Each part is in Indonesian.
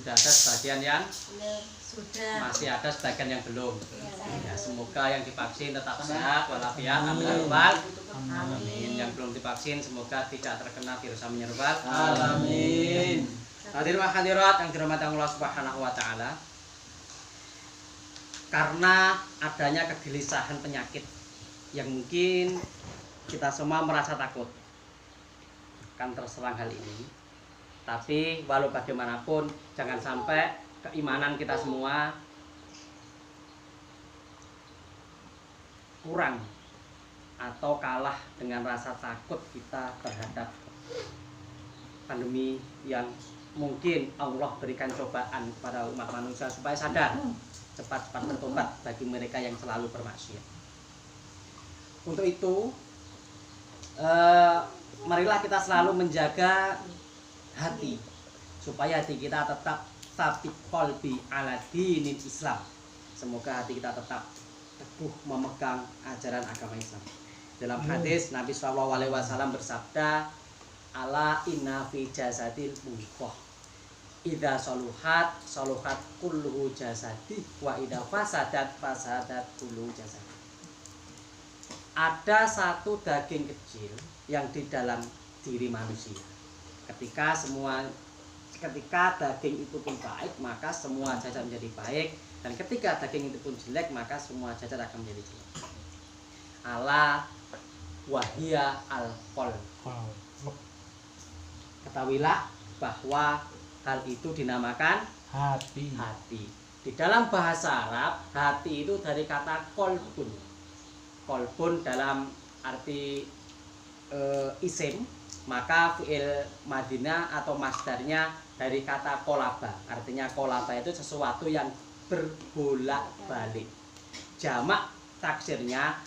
sudah ada sebagian yang Sudah. masih ada sebagian yang belum. Ya, semoga yang divaksin tetap sehat walafiat. Amin ya rabbal alamin. Yang belum divaksin semoga tidak terkena virus amin ya rabbal alamin. Hadirin wa hadirat yang dirahmati Allah Subhanahu wa taala. Karena adanya kegelisahan penyakit yang mungkin kita semua merasa takut akan terserang hal ini. Tapi walau bagaimanapun jangan sampai keimanan kita semua kurang atau kalah dengan rasa takut kita terhadap pandemi yang mungkin Allah berikan cobaan kepada umat manusia supaya sadar cepat-cepat bertobat bagi mereka yang selalu bermaksiat. Untuk itu marilah kita selalu menjaga hati supaya hati kita tetap sabit qalbi ala dinil Islam. Semoga hati kita tetap teguh memegang ajaran agama Islam. Dalam hadis Nabi SAW bersabda, ala inna fi jasadil mudghah idza saluhat saluhat kulluhu jasadi wa idza fasadat fasadat kulluhu jasadi. Ada satu daging kecil yang di dalam diri manusia. Ketika daging itu pun baik, maka semua jasad menjadi baik, dan ketika daging itu pun jelek, maka semua jasad akan menjadi jelek. Ala wahia al-qalb. Ketahuilah bahwa hal itu dinamakan hati. Di dalam bahasa Arab, hati itu dari kata kolbun. Kolbun dalam arti isim, maka fi'il madina atau masdarnya dari kata kolaba. Artinya kolaba itu sesuatu yang berbolak-balik. Jamak taksirnya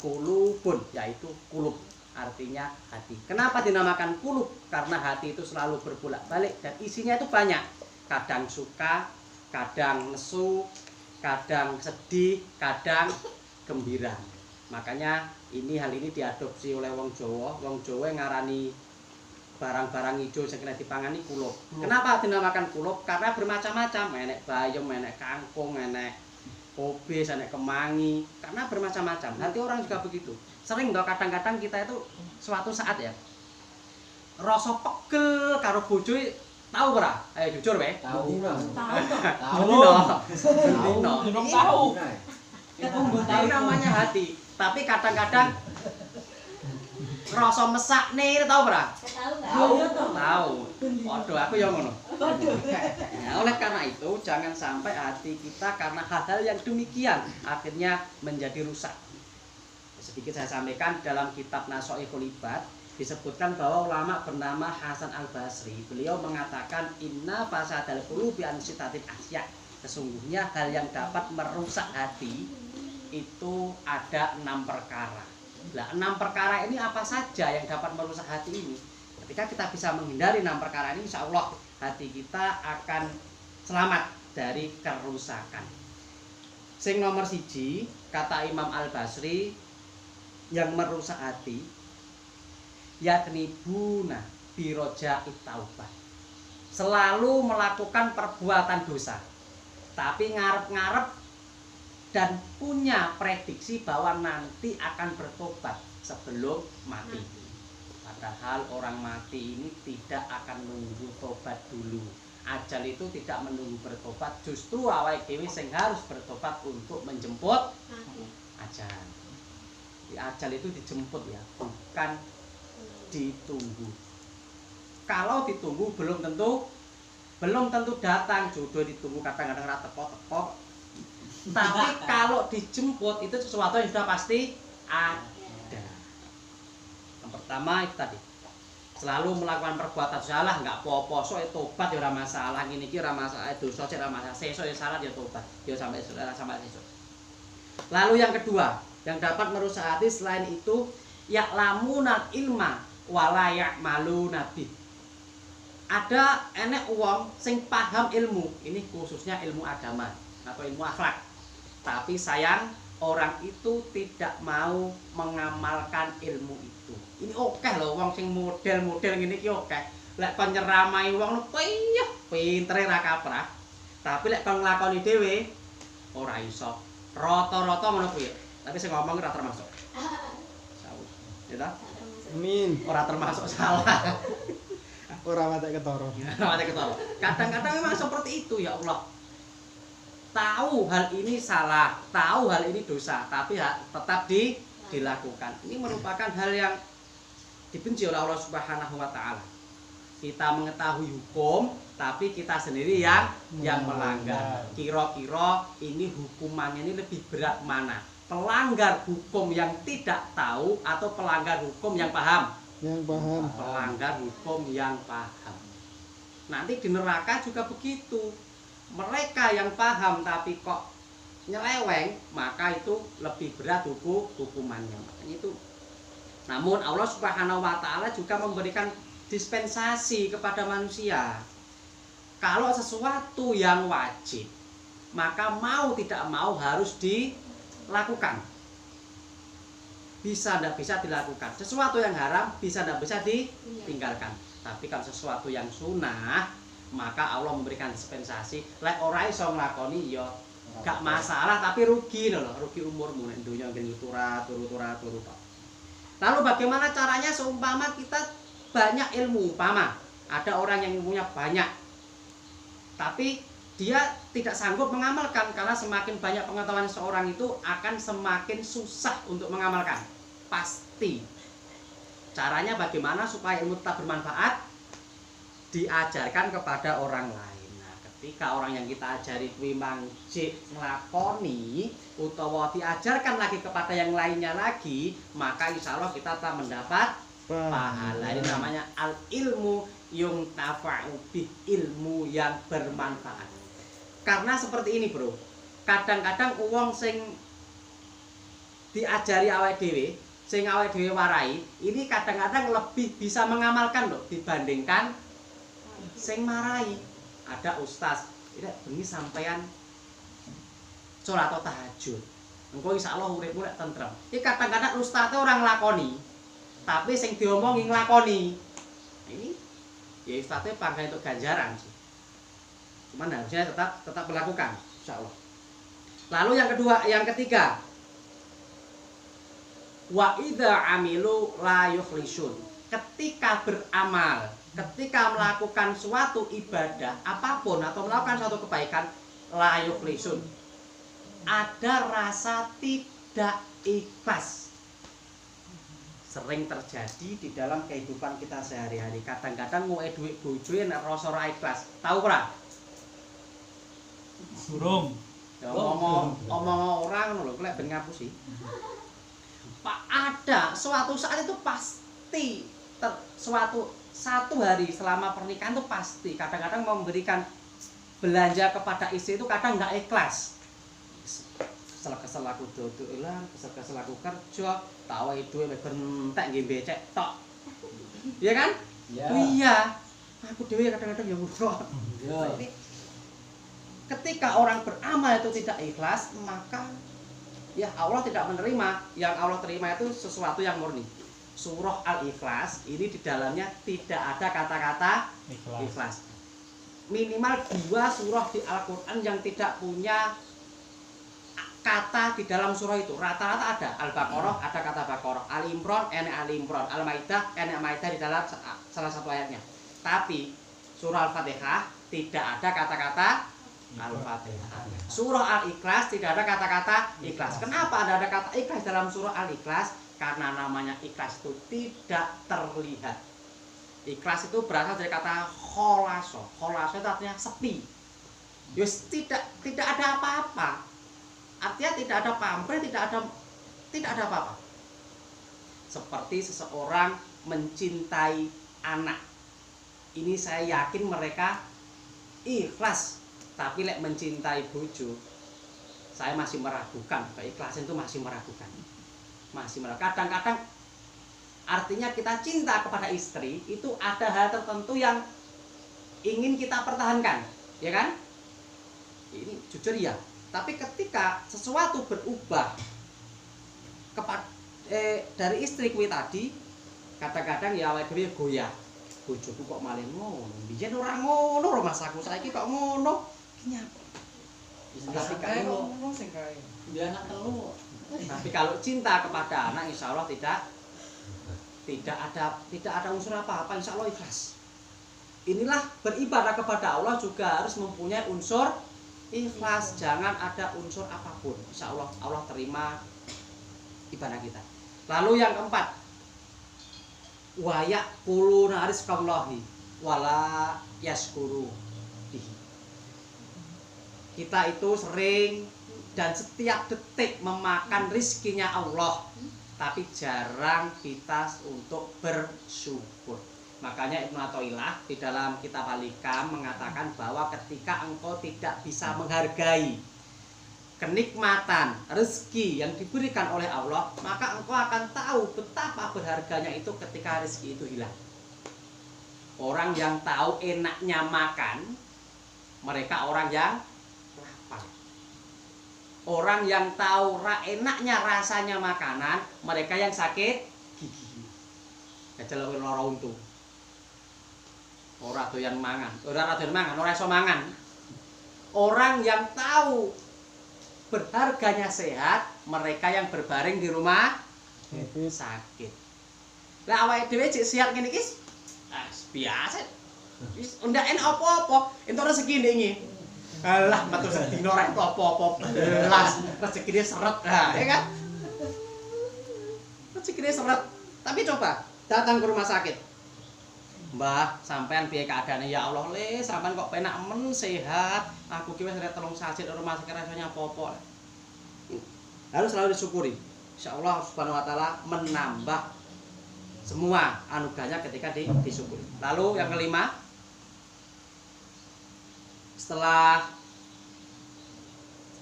kulubun, yaitu kulub, artinya hati. Kenapa dinamakan kulub? Karena hati itu selalu berbolak-balik dan isinya itu banyak. Kadang suka, kadang nesu, kadang sedih, kadang gembira. Makanya hal ini diadopsi oleh wong Jawa. Wong Jawa ngarani barang-barang hijau sing kena dipangani kulup. Kenapa dinamakan kulup? Karena bermacam-macam. Enek bayem, enek kangkung, enek kobis, enek kemangi. Karena bermacam-macam. Nanti orang juga begitu. Sering toh kadang-kadang kita itu suatu saat ya rasa pegel karo bojo tahu ora? Ayo jujur weh. Tahu. Tahu. Itu namanya hati. Tapi kadang-kadang rasa mesak nih tahu ora? Tahu. Waduh, aku yang ngono. Nah, oleh karena itu jangan sampai hati kita karena hal-hal yang demikian akhirnya menjadi rusak. Sedikit saya sampaikan dalam kitab Nasoihul Ibad disebutkan bahwa ulama bernama Hasan Al-Basri, beliau mengatakan inna fasadal qulubi an sitatil asya. Sesungguhnya hal yang dapat merusak hati itu ada 6 perkara. Nah, 6 perkara ini apa saja yang dapat merusak hati ini? Ketika kita bisa menghindari 6 perkara ini, insya Allah hati kita akan selamat dari kerusakan. Sing nomor 1, kata Imam Al-Basri, yang merusak hati yakni buna biroja taubah, selalu melakukan perbuatan dosa tapi ngarep-ngarep dan punya prediksi bahwa nanti akan bertobat sebelum mati. Padahal orang mati ini tidak akan menunggu tobat dulu. Ajal itu tidak menunggu bertobat, justru awake dhewe sing harus bertobat untuk menjemput ajal. Ajal itu dijemput ya, bukan ditunggu. Kalau ditunggu belum tentu datang. Jodoh ditunggu kadang-kadang ora teko-teko. Tapi kalau dijemput itu sesuatu yang sudah pasti ada. Yang pertama itu tadi, selalu melakukan perbuatan salah, nggak poso tobat ya ora masalah, ngene iki ora masalah, dosa cek ora masalah, sesuk ya salah ya tobat, ya sampai sesuk. Lalu yang kedua, yang dapat merusak hati selain itu ya'lamunal ilma wala ya'maluna bih. Ada enek wong sing paham ilmu, ini khususnya ilmu agama atau ilmu akhlak. Tapi sayang orang itu tidak mau mengamalkan ilmu itu. Ini oke loh wong sing model-model ngene iki oke. Lek kon nyeramai wong piyeh pintere ra kaprah. Tapi lek kon nglakoni dhewe ora iso. Rata-rata ngono kuwi. Tapi sing ngomong ora termasuk. Sawus. Ya ta? Amin. Ora termasuk salah. Ora mate ketara. Mate ketara. Kadang-kadang memang seperti itu ya Allah. Tahu hal ini salah, tahu hal ini dosa, tapi tetap dilakukan. Ini merupakan hal yang dibenci oleh Allah Subhanahu wa taala. Kita mengetahui hukum, tapi kita sendiri yang melanggar. Kira-kira ini hukumannya ini lebih berat mana? Pelanggar hukum yang tidak tahu atau pelanggar hukum yang paham? Yang paham. Pelanggar hukum yang paham. Nanti di neraka juga begitu. Mereka yang paham tapi kok nyeleweng, maka itu lebih berat hukumannya. Makanya itu. Namun Allah Subhanahu wa taala juga memberikan dispensasi kepada manusia. Kalau sesuatu yang wajib, maka mau tidak mau harus dilakukan. Bisa tidak bisa dilakukan. Sesuatu yang haram bisa tidak bisa ditinggalkan. Tapi kalau sesuatu yang sunnah, maka Allah memberikan dispensasi. Lek ora iso nglakoni ya gak masalah, tapi rugi lho, rugi umurmu nek donya ngene turu. Lalu bagaimana caranya seumpama kita banyak ilmu, umpama ada orang yang ilmunya banyak tapi dia tidak sanggup mengamalkan, karena semakin banyak pengetahuan seorang itu akan semakin susah untuk mengamalkan. Pasti. Caranya bagaimana supaya ilmu tetap bermanfaat? Diajarkan kepada orang lain. Nah, ketika orang yang kita ajari kuwi mangjik nglakoni utawa diajarkan lagi kepada yang lainnya lagi, maka insya Allah kita akan mendapat pahala. Ini namanya al ilmu yung tafa'u bih, ilmu yang bermanfaat. Karena seperti ini, Bro. Kadang-kadang uang sing diajari awake dhewe, sing awake dhewe warai, ini kadang-kadang lebih bisa mengamalkan loh dibandingkan sing marai. Ada ustaz, tidak bengi sampean sholat atau tahajud. Engko insyaallah uripmu lek tentrem. Iki kadang-kadang ustaznya orang lakoni, tapi sing diomongi nglakoni. Ini ya ustaznya pangkat untuk ganjaran sih. Cuman harusnya tetap melakukan insyaallah. Lalu yang ketiga, wa idza amilu la yukhlisun. Ketika beramal, ketika melakukan suatu ibadah apapun atau melakukan suatu kebaikan, la yukhlisun, ada rasa tidak ikhlas. Sering terjadi di dalam kehidupan kita sehari-hari. Kadang-kadang mau duit bojoe nek rasa ora ikhlas. Tahu ora? Burung. Ya omong orang ngono lho, lek ben ngapusi. Pak, ada suatu saat itu pasti satu hari selama pernikahan itu pasti kadang-kadang memberikan belanja kepada istri itu kadang nggak ikhlas. Kesel-kesel aku dodolan, kesel-kesel aku kerja, tahu duwe mek entek nggih becek tok. Iya kan? Ya. Oh iya. Aku dhewe kadang-kadang ya ngono. Ya. Ketika orang beramal itu tidak ikhlas, maka ya Allah tidak menerima. Yang Allah terima itu sesuatu yang murni. Surah Al-Ikhlas ini di dalamnya tidak ada kata-kata ikhlas. Minimal 2 surah di Al-Quran yang tidak punya kata di dalam surah itu. Rata-rata ada. Al-Baqarah ada kata Baqarah, Al-Imran enek Al-Imran, Al-Maidah enek Maidah di dalam salah satu ayatnya. Tapi surah Al-Fatihah tidak ada kata-kata Al-Fatihah. Surah Al-Ikhlas tidak ada kata-kata ikhlas. Kenapa ada kata ikhlas dalam surah Al-Ikhlas? Karena namanya ikhlas itu tidak terlihat. Ikhlas itu berasal dari kata kholaso. Kholaso itu artinya sepi. Yus tidak ada apa-apa. Artinya tidak ada pamrih, tidak ada apa-apa. Seperti seseorang mencintai anak. Ini saya yakin mereka ikhlas. Tapi lek mencintai bojo, saya masih meragukan. Keikhlasan itu masih meragukan. Kadang-kadang artinya kita cinta kepada istri itu ada hal tertentu yang ingin kita pertahankan, ya kan? Ini jujur ya. Tapi ketika sesuatu berubah kepada dari istri kuwi tadi, kadang-kadang ya awake dhewe goyah. bojoku kok malah ngono. Biyen ora ngono masaku, saiki kok ngono. Ki nyapa? Tapi kalau ngomong sing kae. Dia anak telu. Tapi kalau cinta kepada anak, insya Allah tidak ada unsur apa-apa, insya Allah ikhlas. Inilah beribadah kepada Allah juga harus mempunyai unsur ikhlas. Jangan ada unsur apapun, insya Allah Allah terima ibadah kita. Lalu yang keempat, wayak kuluna rizqallahi wala yaskuru. Kita itu sering dan setiap detik memakan rizkinya Allah, tapi jarang kita untuk bersyukur. Makanya Ibnu Athaillah di dalam kitab Al-Hikam mengatakan bahwa ketika engkau tidak bisa menghargai kenikmatan rezeki yang diberikan oleh Allah, maka engkau akan tahu betapa berharganya itu ketika rezeki itu hilang. Orang yang tahu enaknya makan, mereka orang yang lapar. Orang yang tahu enaknya rasanya makanan, mereka yang sakit gigi. Kecelok lara untu. Ora doyan mangan, ora iso mangan. Orang yang tahu berharganya sehat, mereka yang berbaring di rumah sakit. Lah awake dhewe cek sehat ngene iki biasa. Wis ndak enak apa-apa, entuk rezeki ndek iki. Alah, metu sedina ora entuk apa-apa. Belas rezekine seret. Nah, ya kan? Rezekine seret. Tapi coba datang ke rumah sakit. Mbah, sampean piye keadaane? Ya Allah, Le, sampean kok penak men sehat. Aku ki wis rek 3 sajit rumah sakit rasanya apa-apa. Harus selalu disyukuri. Insyaallah Subhanahu wa taala menambah semua anugerahnya ketika disyukuri. Lalu yang kelima, setelah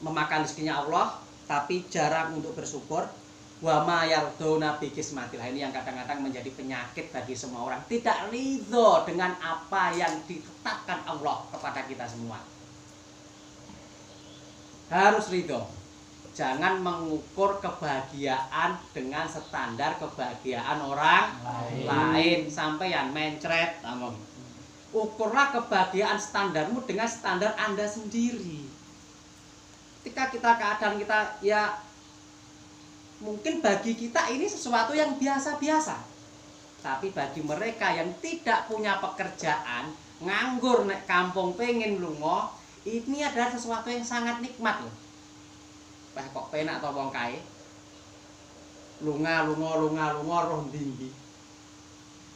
memakan rezekinya Allah tapi jarang untuk bersyukur, wa ma yarduna bi kismatillah. Ini yang kadang-kadang menjadi penyakit bagi semua orang, tidak ridho dengan apa yang ditetapkan Allah kepada kita semua. Harus ridho. Jangan mengukur kebahagiaan dengan standar kebahagiaan orang lain. Sampeyan mencret, ukurlah kebahagiaan standarmu dengan standar Anda sendiri. Ketika keadaan kita ya mungkin bagi kita ini sesuatu yang biasa-biasa. Tapi bagi mereka yang tidak punya pekerjaan, nganggur nek kampung pengen lunga, ini adalah sesuatu yang sangat nikmat loh. Wah kok penak to wong kae. Lunga roh ndi.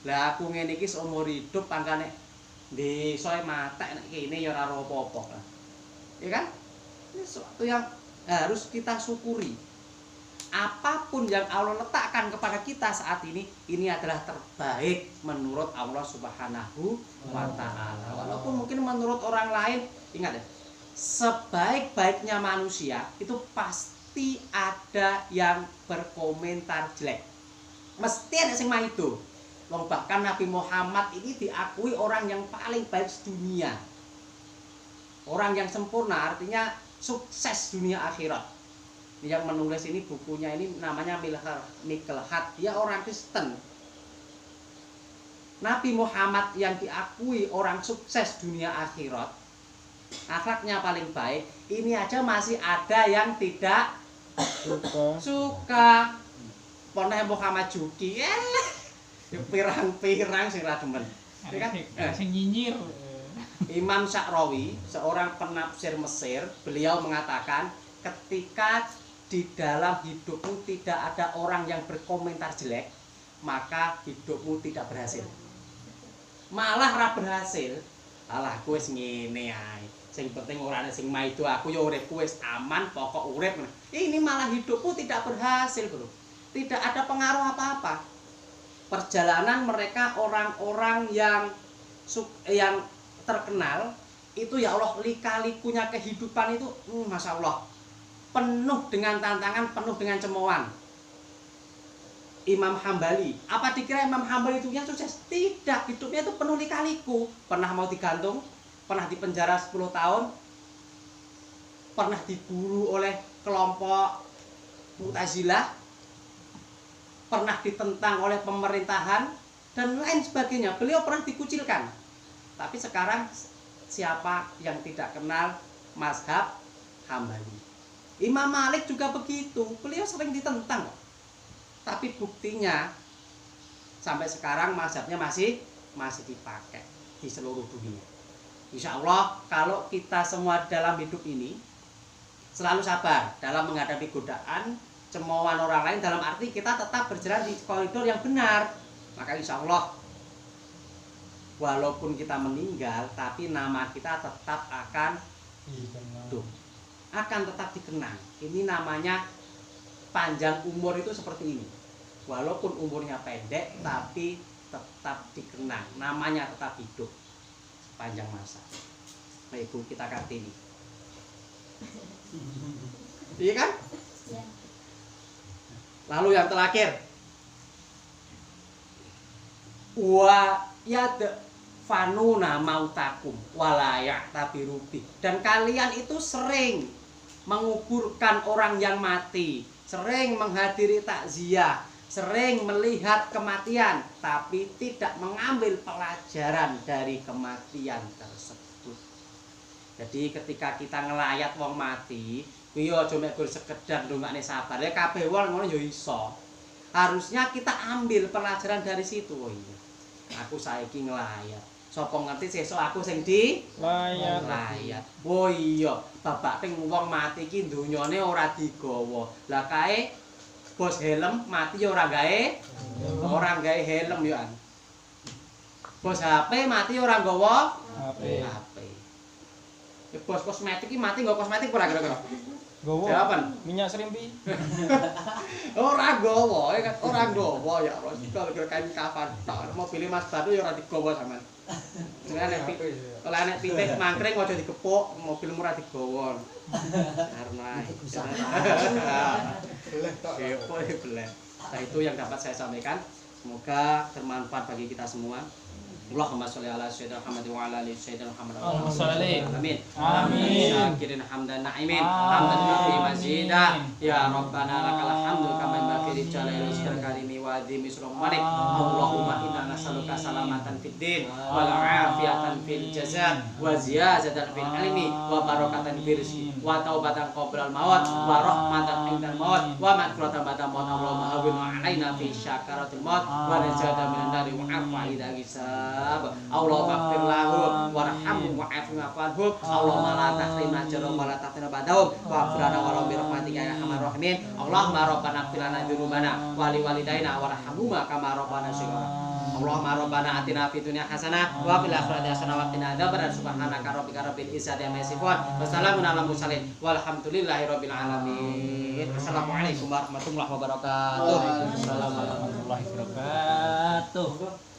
Lah aku ngene iki seumur hidup pangkane desa matek nek kene ya ora apa-apa. Ya kan? Ini sesuatu yang harus kita syukuri. Apapun yang Allah letakkan kepada kita saat ini adalah terbaik menurut Allah Subhanahu wa taala. Walaupun mungkin menurut orang lain, ingat ya, sebaik-baiknya manusia itu pasti ada yang berkomentar jelek. Mesti ada sing mah itu. Bahkan Nabi Muhammad ini diakui orang yang paling baik sedunia. Orang yang sempurna, artinya sukses dunia akhirat. Yang menulis ini bukunya ini namanya Mikhlad. Dia orang Kristen. Nabi Muhammad yang diakui orang sukses dunia akhirat, akhlaknya paling baik, ini aja masih ada yang tidak suka. Poneh Muhammad Juki, pirang-pirang sing ra demen. Sing nyinyir. Imam Sya'rawi, seorang penafsir Mesir, beliau mengatakan ketika di dalam hidupmu tidak ada orang yang berkomentar jelek, maka hidupmu tidak berhasil. Malah ra berhasil. Alah kowe wis ngene ae. Sing penting ora ana sing maido aku ya uripku wis aman, pokok urip. Ini malah hidupmu tidak berhasil, Bro. Tidak ada pengaruh apa-apa. Perjalanan mereka orang-orang yang terkenal itu ya Allah, lika-likunya kehidupan itu Masya Allah penuh dengan tantangan, penuh dengan cemoohan. Imam Hambali, apa dikira Imam Hambali itu yang sukses? Tidak, hidupnya itu penuh lika-liku. Pernah mau digantung, pernah dipenjara 10 tahun, pernah diburu oleh kelompok Mu'tazilah, pernah ditentang oleh pemerintahan, dan lain sebagainya. Beliau pernah dikucilkan. Tapi sekarang siapa yang tidak kenal mazhab Hambali? Imam Malik juga begitu. Beliau sering ditentang. Tapi buktinya sampai sekarang mazhabnya masih dipakai di seluruh dunia. Insya Allah kalau kita semua dalam hidup ini selalu sabar dalam menghadapi godaan, cemoohan orang lain, dalam arti kita tetap berjalan di koridor yang benar, maka insya Allah walaupun kita meninggal tapi nama kita tetap akan hidup, akan tetap dikenang. Ini namanya panjang umur itu seperti ini. Walaupun umurnya pendek tapi tetap dikenang, namanya tetap hidup sepanjang masa. Nah, Ibu kita Kartini. Iya kan? Lalu yang terakhir, wa yad fanuna mautakum walayak tabirubi, dan kalian itu sering menguburkan orang yang mati, sering menghadiri takziah, sering melihat kematian, tapi tidak mengambil pelajaran dari kematian tersebut. Jadi ketika kita ngelayat wong mati, kuwi aja mek gur sekedar ndongakne sabar. Ya kabeh wong ngono ya iso. Harusnya kita ambil pelajaran dari situ. Oh iya. Aku saiki ngelayat. Sapa ngerti sesuk aku sing di layat. Oh iya, babak ping wong mati iki donyane ora digawa. Lah kae bos helm mati ya ora gawe helm yo an. Bos HP mati ora nggawa HP. Ya bos kosmetik iki mati nggo kosmetik ora kira-kira? Gowo. Jawaban Minyak serimpi. ora nggawa ya Allah. Kalau kira kain kafan tok. Mobil Mas Batu ya ora digawa sampean. Kalau nek titik mangkring aja digepuk, mobilmu ora digawa. Karena boleh. Nah, itu yang dapat saya sampaikan. Semoga bermanfaat bagi kita semua. Allahumma sholli ala sayyidina Muhammad wa ala ali sayyidina Muhammad. Allahumma sholli. Amin. Amin. Syakirin hamdan na'imin. Hamdan nafi mazida. Ya Rabbana lakal hamdu kama yanbaghi jalali wajhika karimi wa azimi sulmanik. Allahumma inna nas'aluka salamatan fid din wal afiyatan fil jazaa wa ziyadatan fil ilmi wa barakatan fil rizqi wa taubatan qabla al maut wa rahmatan indal maut wa maghfiratan ba'da maut. Allahumma hawwin 'alaina fi syakaratil maut wa najata minan nari wa 'afwa idza hisab. Allahumma ighfir lahu warhamhu wa'afu wa'fu. Allahumma la tahrimna ajrahum wa la tahtina ba'dahum wa'fu lana wa rabbi rahmatika ya arhamar rahimin. Allahumma rabbana ighfir lana dzunubana wa li walidaina warhamhuma kama rabbana shighara. Allahumma rabbana atina fid dunya hasanah wa fil akhirati hasanah wa qina adzabannar. Subhanaka rabbika rabbil izzati amma yasifun wa salamun alal mursalin walhamdulillahi rabbil alamin. Assalamualaikum warahmatullahi wabarakatuh. Waalaikumsalam warahmatullahi wabarakatuh.